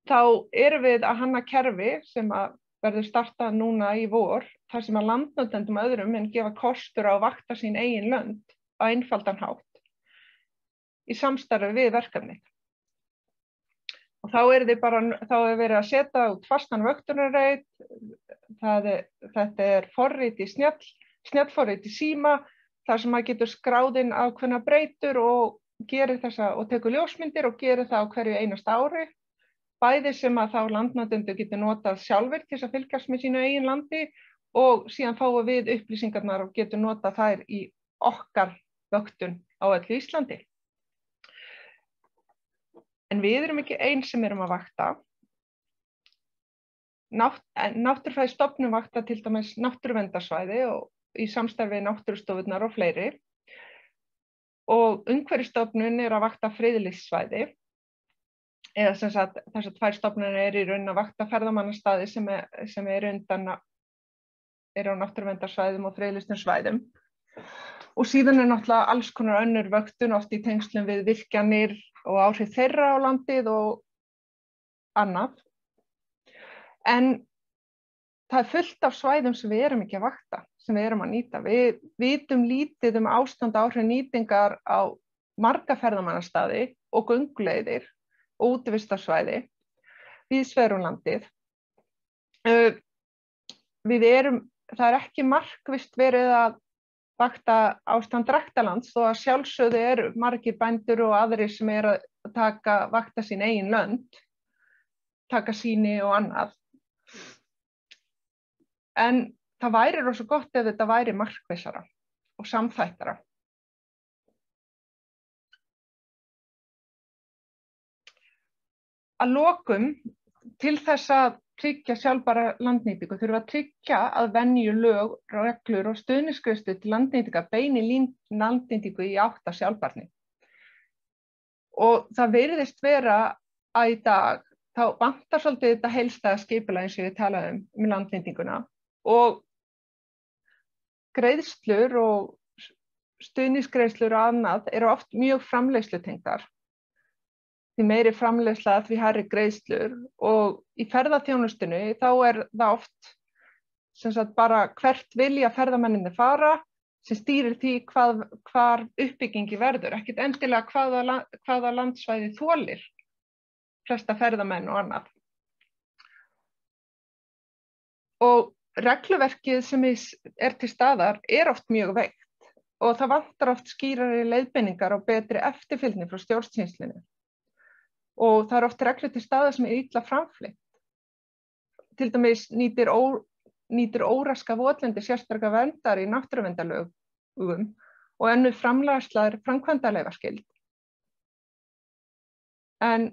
þá erum við að hanna kerfi sem að verður startað núna í vor, þar sem að landnotendum öðrum en gefa kostur á að vakta sín eigin lönd á einfaldan hátt. í samstarfi við verkefnið. Og þá er verið að setja út fastan vöktunarreit, þetta er forrit í snjallforrit í síma, þar sem maður getur skráð inn ákveðna breytur og tekur ljósmyndir og gerir það á hverju einasta ári. Bæði sem að þá landnotendur getur notað sjálfir til þess að fylgjast með sínu eigin landi og síðan fáum við upplýsingarnar og getur notað þær í okkar vöktun á öllu Íslandi. En við erum ekki ein sem erum að vakta. Náttúrufræðistofnun vaktar til dæmis náttúruverndarsvæði og í samstarfi við náttúrustofurnar og fleiri. Og Umhverfisstofnun er að vakta friðlýst svæði. Eða sem sagt þessar 2 stofnanir eru í raun að vakta ferðamannastaði sem eru á náttúruverndarsvæðum og friðlýstum svæðum. Og síðan er náttúrulega alls konar önnur vöktun, oft í tengslum við virkjanir og áhrif þeirra á landið og annað. En það er fullt af svæðum sem við erum ekki að vakta, sem við erum að nýta. Við vitum lítið ástand áhrif nýtingar á marga ferðamannastaði og gönguleiðir og útivistarsvæði víðs vegar um landið. Það er ekki markvisst verið að vakta ástand ræktarlands, þó að sjálfsögðu eru margir bændur og aðrir sem eru að vakta sín eigin lönd, taka sýni og annað. En það væri rosa gott ef þetta væri markvissara og samþættara. Að lokum, til þess að tryggja sjálfbæra landnýtingu þurfa að tryggja að venjulög, reglur og stuðningsgreiðslur til landnýtingar beini landnýtingu í átt að sjálfbærni. Og það virðist vera að í dag þá vantar svolítið þetta heildstæða skipulag eins og við talaðum landnýtinguna og greiðslur og stuðningsgreiðslur og annað eru oft mjög framleiðslutengdar. Því meiri framleiðsla því hærri greiðslur og í ferðaþjónustunni þá er það oft sem sagt bara hvert vilja ferðamennirnir fara sem stýrir því hvar uppbyggingi verður, ekkert endilega hvaða landsvæði þolir flesta ferðamenn og annað. Og regluverkið sem er til staðar er oft mjög veikt og það vantar oft skýrari leiðbeiningar og betri eftirfylgni frá stjórnsýslunni. Og það er oft reglur til staðar sem er illa framfylgt. Til dæmis nýtir óraska votlendi sérstaklega verndar í náttúruverndarlögum og önnur framleiðsla er framkvæmdaleyfaskyld. En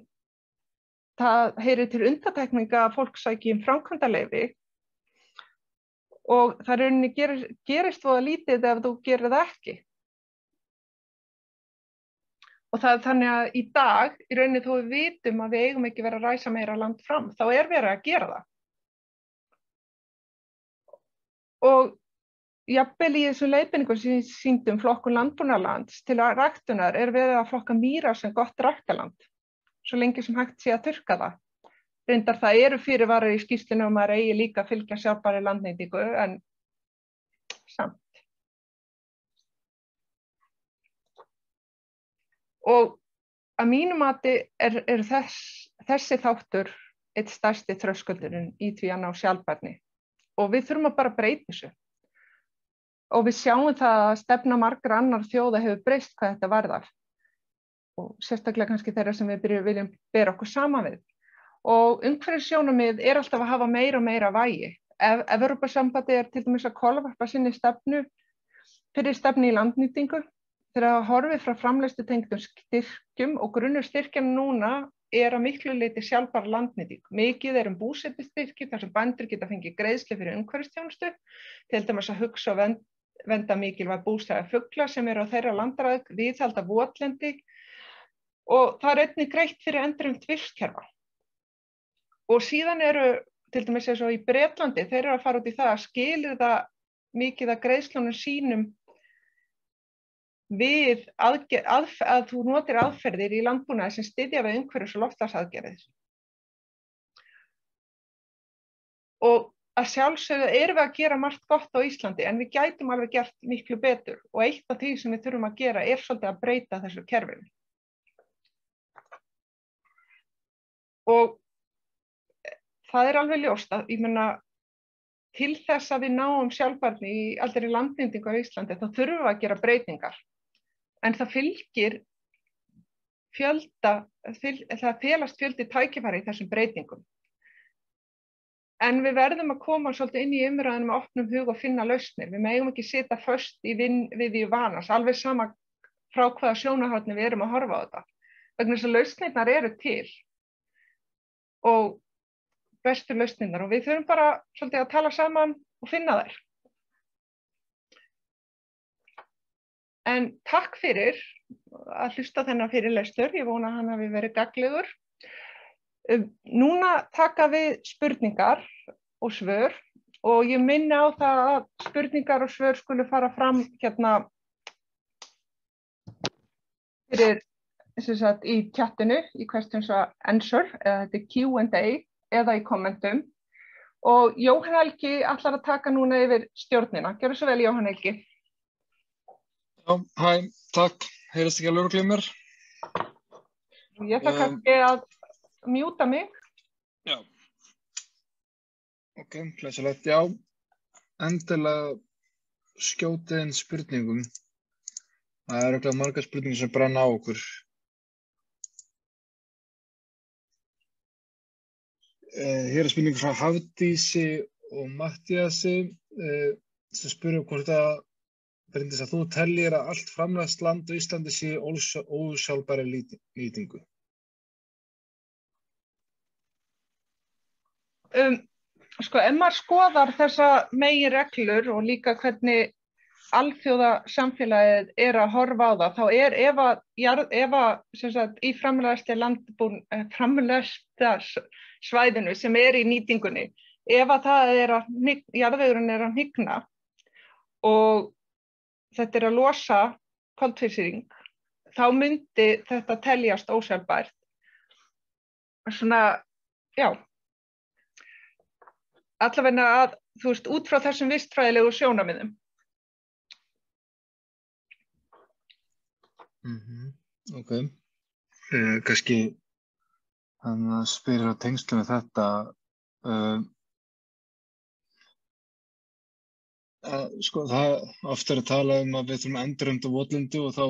það heyrir til undantekninga að fólk sæki framkvæmdaleyfi og það gerist voða lítið ef þú gerir það ekki. Og það er þannig að í dag, í rauninni þó við vitum að við eigum ekki verið að ræsa meira land fram, þá er verið að gera það. Og jafnvel í þessum leiðbeiningum sem sýndum flokkun landbúnaðarlands til ræktunar er verið að flokka mýrar sem gott ræktarland, svo lengi sem hægt sé að þurrka það. Reyndar það eru fyrirvarar í skýrslunni og maður eigi líka að fylgja sjálfbærri landnýtingu, en samt. Og að mínu mati er þessi þáttur eitt stærsti þröskuldurinn í því að ná sjálfbærni. Og við þurfum að bara breyta þessu. Og við sjáum það að stefna margra annar þjóða hefur breyst hvað þetta varðar. Og sérstaklega kannski þeirra sem við viljum bera okkur saman við. Og umhverfissjónarmið er alltaf að hafa meira og meira vægi. Evrópusambandið er til dæmis að kolvarpa sinni stefnu í landnýtingu. Þegar horfið frá framleiðslutengdum styrkjum og grunnur styrkjanna núna er að miklu leyti sjálfbær landnýting. Mikið er búsetustyrkir þar sem bændur geta fengið greiðslu fyrir umhverfisþjónustu, til dæmis að hugsa og vernda mikilvæg bústæði fugla sem eru á þeirra landræð, viðhalda votlendi og það er einnig greitt fyrir endurheimt vistkerfa. Og síðan eru til dæmis eins og í Bretlandi, þeir eru að fara út í það að skilyrða mikið af greiðslunum sínum við að þú notir aðferðir í landbúnaði sem styðja við umhverfis- og loftslagsaðgerðir. Og að sjálfsögðu erum við að gera margt gott á Íslandi en við gætum alveg gert miklu betur og eitt af því sem við þurfum að gera er svolítið að breyta þessu kerfi. Og það alveg ljóst að, ég meina, til þess að við náum sjálfbærni í allri landnýtingu á Íslandi, þá þurfum við að gera breytingar. En það fylgir það felast fjöldi tækifæri í þessum breytingum. En við verðum að koma svolítið inn í umræðuna með opnum hug og finna lausnir. Við megum ekki sitja föst við í vanans, alveg sama frá hvaða sjónarhorni við erum að horfa á þetta. Vegna þess að lausnirnar eru til og bestu lausnirnar og við þurfum bara svolítið að tala saman og finna þær. En takk fyrir að hlusta þennan fyrirlestur, ég vona að hann hafi verið gagnlegur. Núna taka við spurningar og svör og ég minni á það að spurningar og svör skulu fara fram hérna fyrir í chatinu, í questions and answer, eða þetta Q&A eða í kommentum. Og Jóhann Helgi ætlar að taka núna yfir stjórnina. Gjörðu svo vel, Jóhann Helgi. Já, hæ, takk. Heyrist ekki alveg örugglega í mér? Ég ætla kannski að mjúta mig. Já. Ok, glæsilegt. Já, endilega skjótið inn spurningum. Það örugglega margar spurningar sem brenna á okkur. Hér spurning frá Hafdísi og Mattíasi sem spurðu hvort að Bryndís að þú tellir að allt framræst land á Íslandi sé ósjálfbæra nýtingu. Sko, ef maður skoðar þessa meginreglur og líka hvernig alþjóðasamfélagið að horfa á það, þá ef að í framræsta svæðinu sem í nýtingunni, ef að það jarðvegurinn að hnigna og þetta að losa koltvísýring, þá myndi þetta teljast ósjálfbært. Svona, já. Allavega að, þú veist, út frá þessum vistfræðilegu sjónarmiðum. Ok. Kannski hann spyrir á tengslum við þetta. Sko, það oft að tala að við þurfum að endurheimta votlendi og þá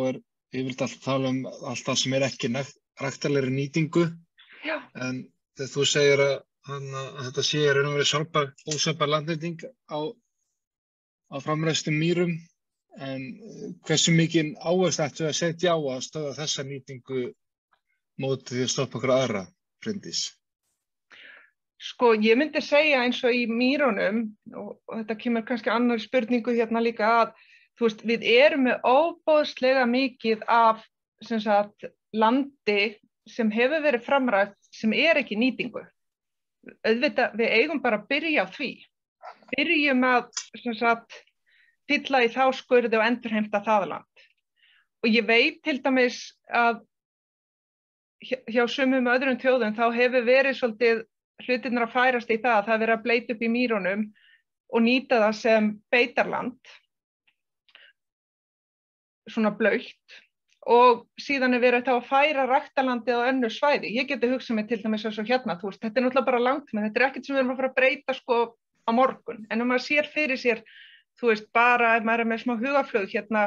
yfirleitt alltaf tala allt það sem ekki ræktanlegri nýtingu. Já. En þegar þú segir að þetta sé raun og verið ósjálfbær landnýting á framræstum mýrum, en hversu mikinn áherslu ættum við að setja á að stöðva þessa nýtingu móti því að stoppa okkur aðra, Bryndís? Sko, ég myndi segja eins og í mýrunum, og þetta kemur kannski annar spurningu hérna líka að, þú veist, við erum með ofboðslega mikið af landi sem hefur verið framræst sem ekki nýtingu. Auðvitað, við eigum bara að byrja á því. Byrjum að fylla í þá skurði og endurheimta það land. Og ég veit til dæmis að hjá sumum öðrum þjóðum þá hefur verið svolítið hlutirnir að færast í það að það verið að bleyta upp í mýrunum og nýta það sem beitarland, svona blautt, og síðan verið þá að færa ræktarlandið á önnur svæði. Ég geti hugsað mig til dæmis eins og hérna, þú veist, þetta náttúrulega bara langt, menn þetta ekkert sem við erum að fara að breyta sko á morgun, en maður sér fyrir sér, þú veist, bara ef maður með smá hugaflug hérna,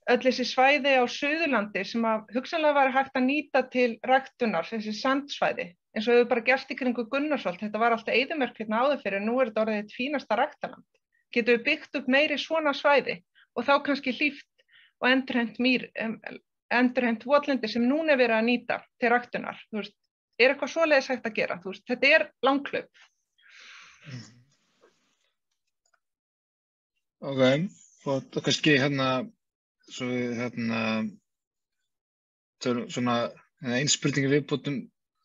öll þessi svæði á Suðurlandi sem að hugsanlega var hægt að nýta til ræktunar, þessi sandsvæði, eins og hefur bara gerst í kringu Gunnarsholt, þetta var alltaf eyðimörk hérna áður fyrir, en nú þetta orðið eitt fínasta ræktarland. Getum við byggt upp meiri svona svæði og þá kannski hlíft og endurheimt votlendi sem núna verið að nýta til ræktunar. Þú veist, eitthvað svoleiðis hægt að gera? Þú veist, þetta langhlaup. Ok, og kannski svona ein spurning viðbótum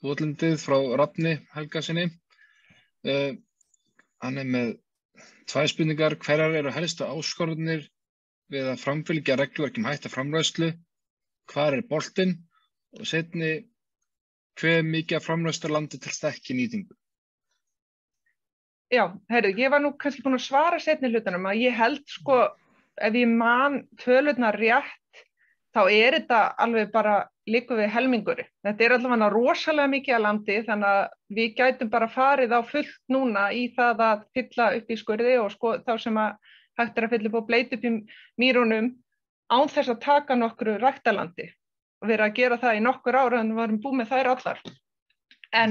votlendið frá Rafni Helgasyni. Hann með 2 spurningar. Hverjar eru helstu áskorunir við að framfylgja regluverki hætta framræslu? Hvar boltinn? Og seinni, hve mikið af framræstarlandi telst ekki nýtingu? Já, heyrðu, ég var nú kannski búin að svara seinni hlutunum að ég held sko, ef ég man tölurnar rétt, þá þetta alveg bara liggur við helminguri. Þetta allavega rosalega mikið að landi, þannig að við gætum bara farið á fullt núna í það að fylla upp í skurði og þá sem að hægt að fylla upp og bleyta upp í mýrunum án þess að taka nokkru ræktarlandi. Og verið að gera það í nokkur ára en við varum búið með þær allar. En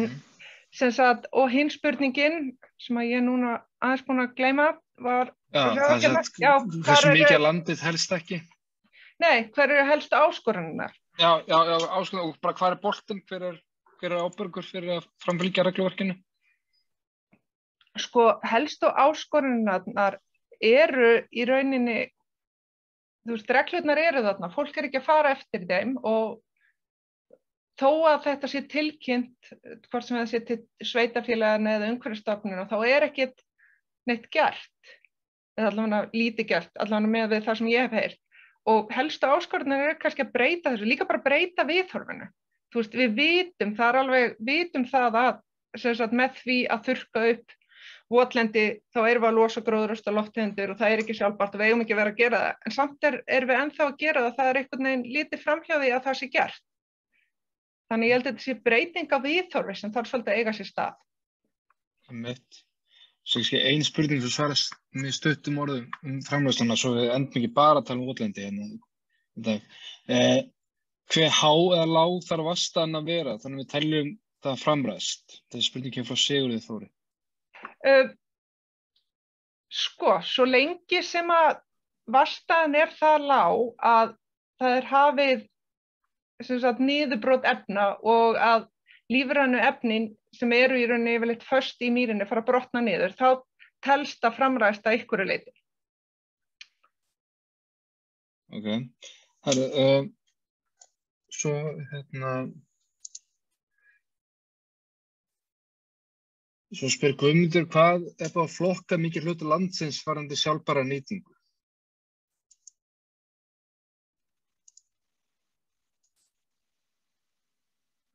sem sagt, og hinn spurningin sem að ég núna aðeins búin að gleyma var... hversu mikið að landið helst ekki? Nei, hver helstu áskoranirnar? Já, áskoranirnar og bara hvað boltinn, hver ábyrgur fyrir að framfylgja regluverkinu? Sko, helstu áskoranirnar eru í rauninni, þú veist, reglurnar eru þarna, fólk ekki að fara eftir þeim og þó að þetta sé tilkynnt, hvort sem það sé til sveitarfélagana eða umhverfisstofnunina, þá ekkert neitt gert, eða allavega lítið gert, allavega með við það sem ég hef heyrt. Og helstu áskoranir kannski að breyta þessu, líka bara breyta viðhorfinu. Þú veist, við vitum það að sem sagt, með því að þurrka upp votlendi, þá erum við að losa gróðurhúsalofttegundir og það ekki sjálfbært og við eigum ekki að vera að gera það. En samt erum við ennþá að gera það, það einhvern veginn lítið framhjá því að það sé gert. Þannig ég held að þetta sé breyting á viðhorfi sem þarf svolítið að eiga sér stað. Mitt. Svo ein spurning sem svarast með stuttum orðum framleiðsluna, svo við endum ekki bara að tala votlendi í dag. Hve há eða lág þarf vatnsstaðan að vera, þannig að við teljum það framræst? Þessi spurning kemur frá Sigurði Þóri. Sko, svo lengi sem að vatnsstaðan það lág að það hafið sem sagt, niðurbrot efna og að lífrænu efnin sem eru í rauninni yfirleitt föst í mýrinni fara að brotna niður, þá telst að framræst að einhverju leyti. Ok. Svo svo spyr Guðmundur hvað búið að flokka mikið hluta landsins varðandi sjálfbæra nýtingu?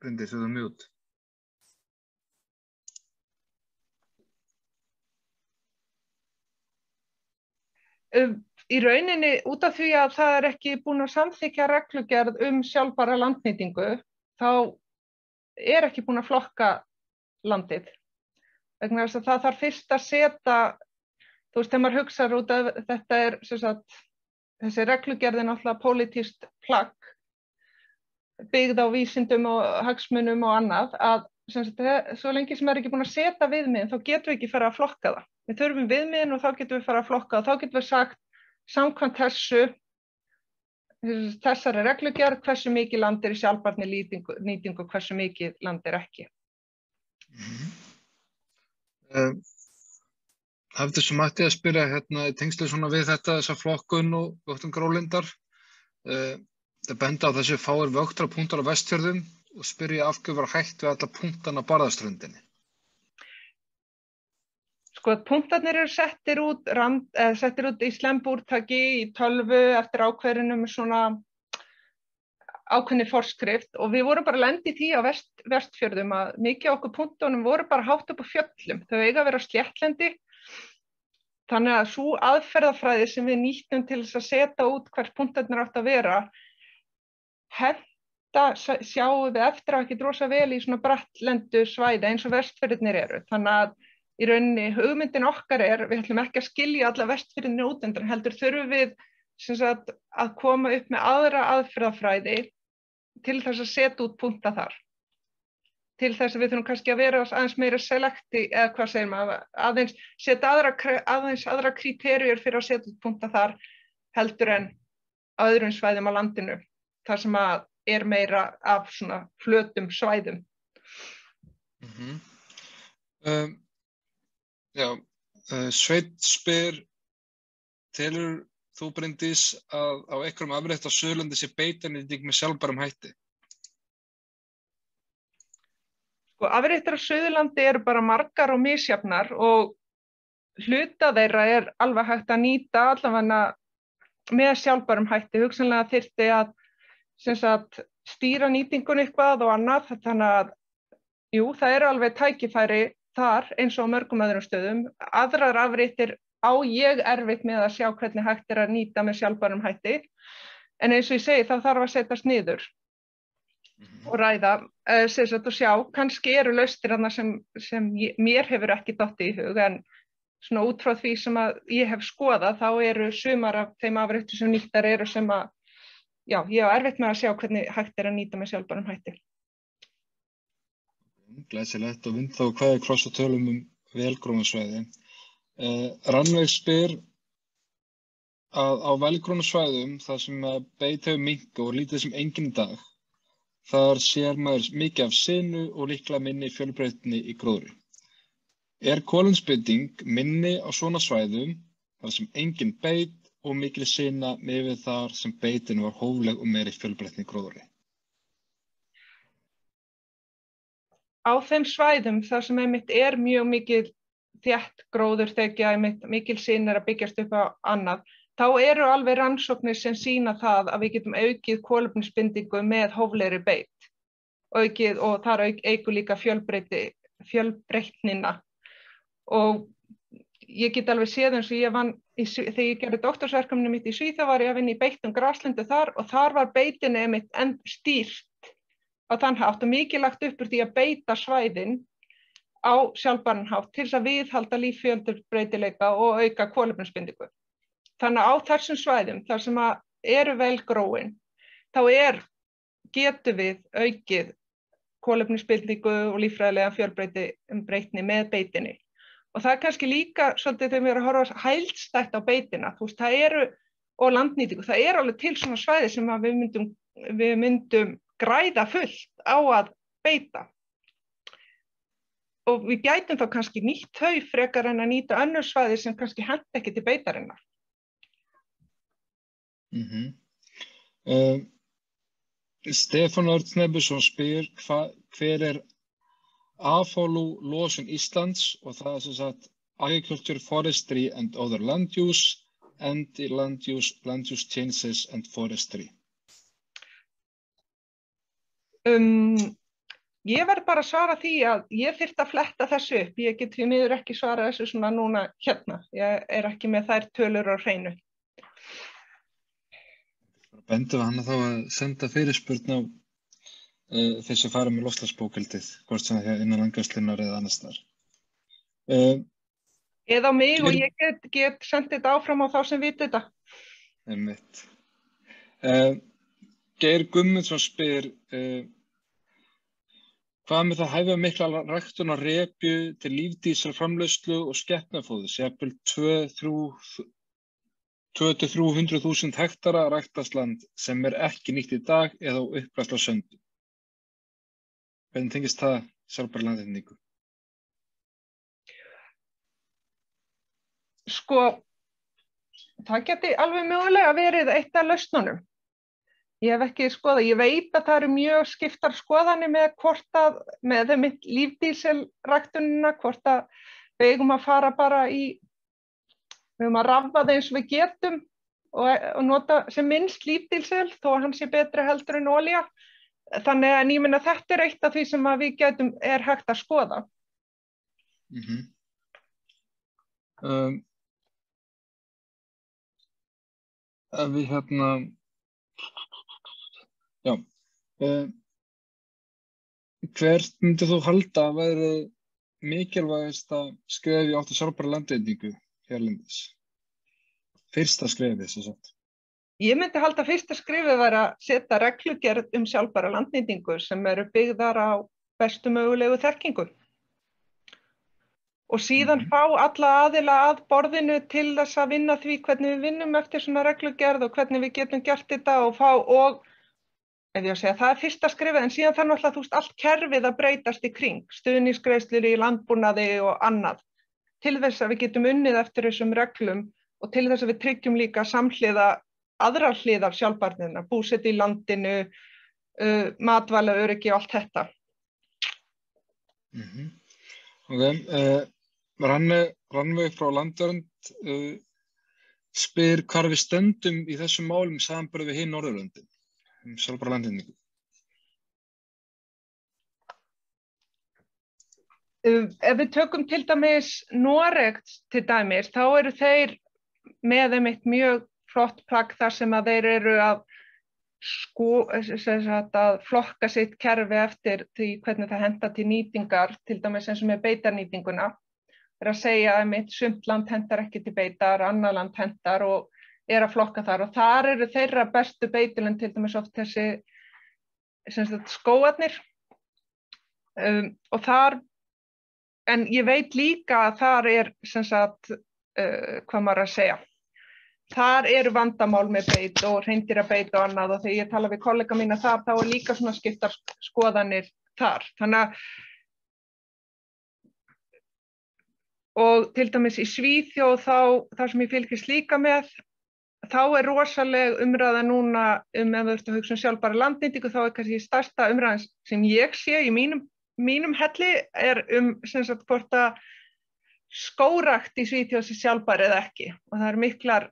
Bryndís, þú mute. Í rauninni út af því að það ekki búin að samþykkja reglugerð sjálfbæra landnýtingu, þá ekki búin að flokka landið. Vegna þess að það þarf fyrst að setja, þú veist, þegar maður hugsar út af þetta sem sagt, þessi reglugerð náttúrulega pólitískt plagg, byggð á vísindum og hagsmunum og annað, að sem sagt, svo lengi sem ekki búin að setja viðmiðin, þá getum við ekki fara að flokka það. Við þurfum viðmiðin og þá getum við fara að flokka og þá getum við sagt samkvæmt þessari reglugerð hversu mikið land í sjálfbærni nýtingu og hversu mikið land ekki. Hafði svo mætti að spyrja í tengslu svona við þessa flokkun og vöktun gróðlindar. Það benda á þessi fáir vöktunarpunktar á Vestfjörðum og spyrja af hverju var hægt við alla punktana á Barðaströndinni. Sko, punktarnir eru settir út í slembúrtaki, í tölvu eftir ákveðinu með svona ákveðni forskrift og við vorum bara lent í því á Vestfjörðum að mikið okkur punktunum voru bara hátt upp á fjöllum. Þau eiga að vera sléttlendi. Þannig að sú aðferðafræði sem við nýttum til þess að setja út hvert punktarnir átt að vera, sjáum við eftir að ekki drosa vel í svona brattlendu svæði eins og Vestfjörðirnir eru. Þannig að í rauninni hugmyndin okkar við ætlum ekki að skilja alla Vestfjörðirnir út undan, heldur þurfum við sem sagt, að koma upp með aðra aðferðafræði til þess að setja út punkta þar. Til þess að við þurfum kannski að vera aðeins meira selekti, eða hvað segir maður, aðeins setja aðeins aðra kríteríur fyrir að setja út punkta þar heldur en á öðrum svæðum á landinu, þar sem að meira af svona flötum svæðum. Sveinn spyr, telur þú Bryndís að á einhverjum afrétt á Suðurlandi sé beitanýting með sjálfbærum hætti? Sko, afréttir á Suðurlandi eru bara margar og misjafnar og hluta þeirra alveg hægt að nýta allavega með sjálfbærum hætti. Hugsanlega þyrfti að sem sagt, stýra nýtingun eitthvað og annað, þannig að jú, það eru alveg tækifæri þar eins og á mörgum öðrum stöðum. Aðrar afréttir á ég erfitt með að sjá hvernig hægt að nýta með sjálfbærum hætti. En eins og ég segi, þá þarf að setjast niður og ræða, og sjá, kannski eru lausnir þarna sem mér hefur ekki dottið í hug, en svona út frá því sem að ég hef skoðað, þá eru sumar af þeim afréttum sem nýttar eru sem að, já, ég á erfitt með að sjá hvernig hægt er að nýta með sjálfbærum hætti. Glæsilegt, og þá hvað krossa tölum velgrónu svæði. Rannveig spyr að á velgrónu svæðum þar sem að beit hefur minnkað og lítið sem enginn í dag, þar sér maður mikið af sinu og líklega minni fjölbreytni í gróðri. Kolefnisbinding minni á svona svæðum þar sem enginn beit og mikil sina miðað við þar sem beitin var hófleg og meiri fjölbreytni í gróðri? Á þeim svæðum þar sem einmitt er mjög mikil þétt gróðurþekja, einmitt mikil sin að byggjast upp á annað, þá eru alveg rannsóknir sem sýna það að við getum aukið kolefnisbindingu með hóflegri beit. Og þar eykur líka fjölbreytnina. Og ég get alveg séð eins og ég vann, þegar ég gerði doktorsverkefni mitt í Svíþjóð var ég að vinna í beittum graslendi þar og þar var beitinni einmitt stýrt á þann hátt og mikið lagt upp úr því að beita svæðin á sjálfbæran hátt til þess að viðhalda líffjölbreytileika og auka kolefnisbindingu. Þannig að á þessum svæðum, þar sem að eru vel gróin, þá getum við aukið kolefnisbindingu og líffræðilega fjölbreytni með beitinni. Og það kannski líka svolítið þegar við erum að horfa heildstætt á beitina, og landnýtingu, það alveg til svona svæði sem að við myndum græða fullt á að beita. Og við gætum þá kannski nýtt þau frekar en að nýta önnur svæði sem kannski henta ekki til beitarinnar. Stefán Örn Snæbjörnsson spyr hver AFOLU losun Íslands, og það sem sagt Agriculture, Forestry and Other Land Use and Land Use Changes and Forestry. Ég verð bara að svara því að ég þyrfti að fletta þessu upp. Ég get því miður ekki svara þessu svona núna hérna. Ég ekki með þær tölur á hreinu. Bendum við hana þá að senda fyrirspurn á þeir sem fara með loftslagsbókhaldið, hvort sem það innan landgræðslunnar eða annars þar. Eða á mig og ég get sendið þetta áfram á þá sem viti þetta. Einmitt. Geir Guðmundsson spyr hvað með það hæfa mikla ræktun á repju til lífdísilframleiðslu og skepnafóðurs, jafnvel 200–300.000 hektara ræktarsland sem ekki nýtt í dag eða á uppgræðslu á söndum. Hvernig tengist það sjálfbærri landnýtingu? Sko, það geti alveg mögulega verið eitt af lausnunum. Ég hef ekki skoðað, ég veit að það eru mjög skiptar skoðanir með lífdísilræktunina, hvort að við eigum að fara bara við eigum að rafva það eins og við getum og nota sem minnst lífdísil þó að hann sé betri heldur en olía. Þannig að ég meina þetta eitt af því sem að við getum hægt að skoða. Við hvert myndir þú halda að væri mikilvægasta skref í átt að sjálfbæra landnýtingu hérlendis? Fyrsta skrefið, sem sagt. Ég myndi halda fyrsta skrefið væri að setja reglugerð sjálfbæra landnýtingu sem eru byggðar á bestu mögulegu þekkingu. Og síðan fá alla aðila að borðinu til þess að vinna því hvernig við vinnum eftir svona reglugerð og hvernig við getum gert þetta og ef ég að segja, það fyrsta skrefið, en síðan þarf náttúrulega allt kerfið að breytast í kring, stuðningsgreiðslur í landbúnaði og annað, til þess að við getum unnið eftir þessum reglum og til þess að við tryggjum líka samhliða aðrar hliðar sjálfbærnina, búseti í landinu, matvælaöryggi og allt þetta. Rannveig frá Landvernd spyr hvar við stöndum í þessum málum samanborið við hin Norðurlöndin, sjálfbæra landnýtingu. Ef við tökum til dæmis Noreg til dæmis, þá eru þeir með einmitt mjög flott plagg þar sem að þeir eru að að flokka sitt kerfi eftir því hvernig það henta til nýtingar, til dæmis eins og með beitarnýtinguna. Að segja að sumt land hentar ekki til beitar, annað land hentar og að flokka þar. Og þar eru þeirra bestu beitilönd til dæmis oft þessi skógarnir. Og þar, en ég veit líka að þar hvað maður að segja, þar eru vandamál með beit og hreindýrabeit og annað, og þegar ég tala við kollega mína þar, þá líka svona skiptar skoðanir þar. Þannig að, og til dæmis í Svíþjóð þar sem ég fylgist líka með, þá rosaleg umræða núna ef þú ert að hugsa sjálfbæra landnýtingu, þá kannski stærsta umræðan sem ég sé í mínum helli hvort að skógrakt í Svíþjóð sé sjálfbær eða ekki, og það miklar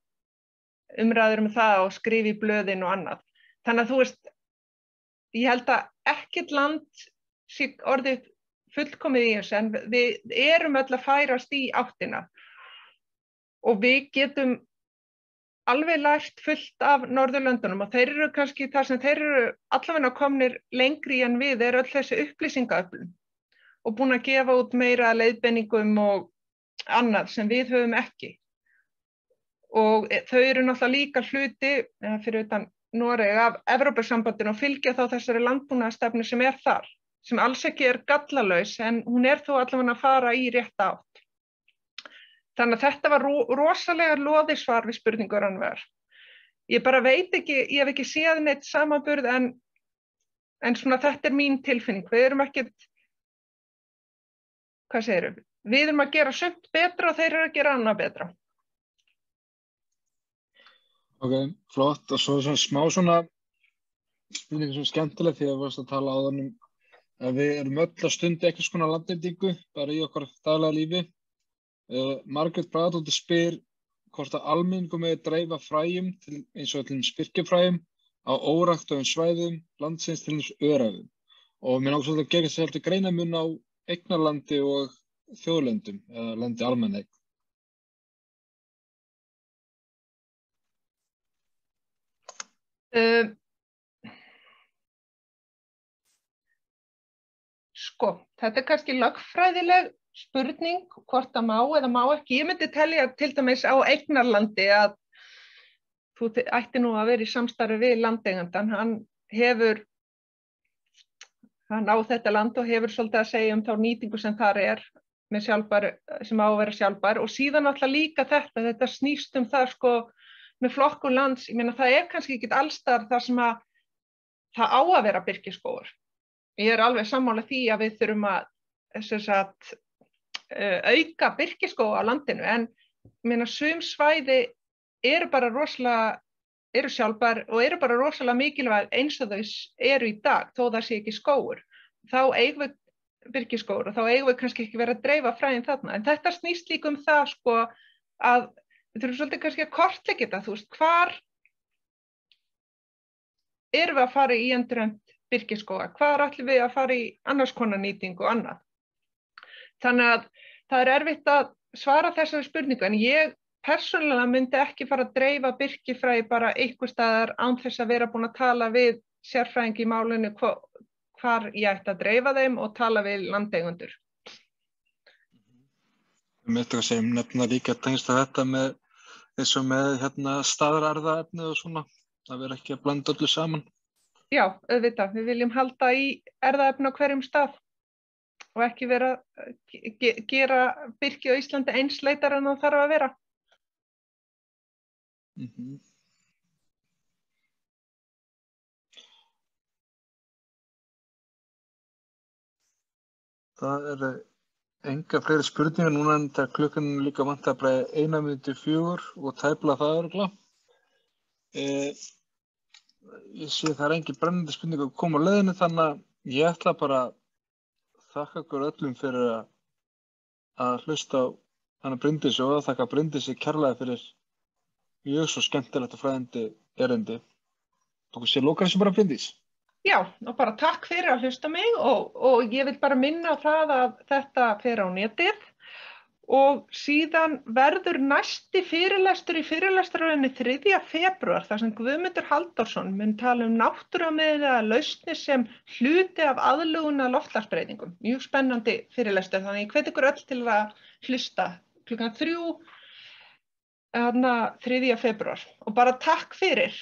umræður það og skrifa í blöðin og annað. Þannig að þú veist, ég held að ekkert land sé orðið fullkomið í þessu, en við erum öll að færast í áttina og við getum alveg lært fullt af Norðurlöndunum, og þeir eru kannski þar sem þeir eru allavega komnir lengri en við öll þessi upplýsingaöflun og búin að gefa út meira leiðbeiningum og annað sem við höfum ekki. Og þau eru náttúrulega líka hluti fyrir utan Noreg af Evrópusambandinu og fylgja þá þessari landbúnaðarstefnu sem þar, sem alls ekki gallalaus, en hún þó allavega að fara í rétta átt. Þannig að þetta var rosalega loðisvar við spurningu Rannveigar. Ég bara veit ekki, ég hef ekki séð neitt samanburð, en svona þetta mín tilfinning. Við erum ekkert, hvað segirðu? Við erum að gera sumt betra og þeir eru að gera annað betra. Ok, flott. Og svo smá svona spurning sem skemmtileg, því að við varst að tala áðan að við erum öll að stunda eitthvað svona landnýtingu, bara í okkar daglega lífi. Margrét Bragadóttir spyr hvort að almenningur megi dreifa fræjum eins og öllum birkifræjum á óræktuðum svæðum landsins til öræfum. Og mér langar svolítið að gera sér heldur greinarmun á eignarlandi og þjóðlendum eða landi almenneign. Þetta kannski lögfræðileg spurning, hvort það má eða má ekki. Ég myndi telja til dæmis á eignarlandi að þú ætti nú að vera í samstarfi við landeigandann. Hann á þetta land og hefur svolítið að segja þá nýtingu sem þar með sjálfbær, sem á að vera sjálfbær. Og síðan alltaf líka þetta snýst það með flokkun lands. Ég meina, það kannski ekki allsstaðar þar sem að það á að vera birkiskógur. Ég alveg sammála því að við þurfum að auka birkiskóga á landinu, en sum svæði eru bara rosalega sjálfbær og eru bara rosalega mikilvæg eins og þau eru í dag, þó það sé ekki skógur. Þá eigum við birkiskógur og þá eigum við kannski ekki verið að dreifa fræin þarna. En þetta snýst líka það að við þurfum svolítið kannski að kortleggja þetta, þú veist, hvar erum við að fara í endurheimt birkiskóga, hvar ætlum við að fara í annars konar nýtingu og annað. Þannig að það erfitt að svara þessari spurningu, en ég persónulega myndi ekki fara að dreifa birkifræi bara einhvers staðar án þess að vera búin að tala við sérfræðing í málinu hvar ég ætti að dreifa þeim og tala við landeigendur. Mitt að segja nefna líka tengst að þetta með eins og með staðarerfðaefnið og svona, það vera ekki að blanda öllu saman. Já, auðvitað, við viljum halda í erfðaefni á hverjum stað og ekki vera gera birki á Íslandi einsleitar en það þarf að vera. Það enga fleiri spurningar núna, en þegar klukkan líka vantar bara 1:04 og tæpla það örugglega. Ég sé það engin brennandi spurning að koma á leiðinni, þannig að ég ætla bara að þakka ykkur öllum fyrir að hlusta á hana Bryndísi og að þakka Bryndísi kærlega fyrir mjög svo skemmtilegt og fræðandi erindi. Þú sé lokar þessu bara, Bryndís. Já, og bara takk fyrir að hlusta mig og ég vil bara minna á það að þetta fer á netið Og síðan verður næsti fyrirlestur í fyrirlestarröðinni 3. febrúar þar sem Guðmundur Halldórsson mun tala náttúrumiðaðar lausnir sem hluti af aðlögun að loftslagsbreytingum. Mjög spennandi fyrirlestur, þannig ég hvet ykkur öll til að hlusta klukkan 3. 3. febrúar. Og bara takk fyrir.